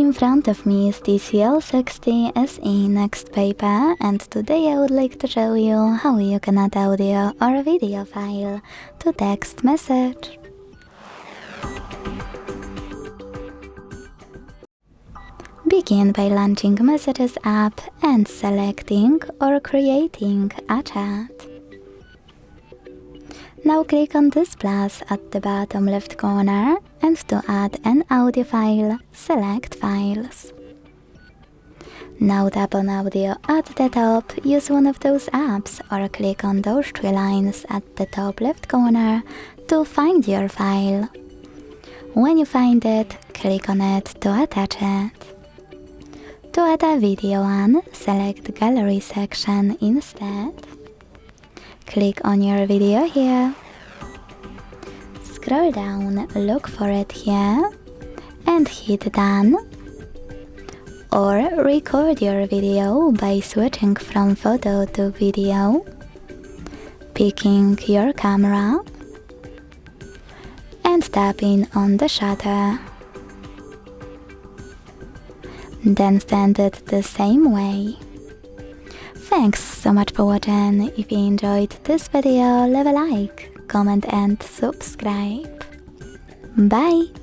In front of me is TCL 60 SE NXTpaper, and today I would like to show you how you can add audio or video file to text message. Begin by launching Messages app and selecting or creating a chat. Now click on this plus at the bottom left corner, and to add an audio file, select Files. Now tap on Audio at the top, use one of those apps, or click on those three lines at the top left corner to find your file. When you find it, click on it to attach it. To add a video one, select Gallery section instead. Click on your video here. Scroll down, look for it here, and hit Done. Or record your video by switching from photo to video, picking your camera, and tapping on the shutter. Then send it the same way. Thanks so much for watching. If you enjoyed this video, leave a like, comment and subscribe. Bye!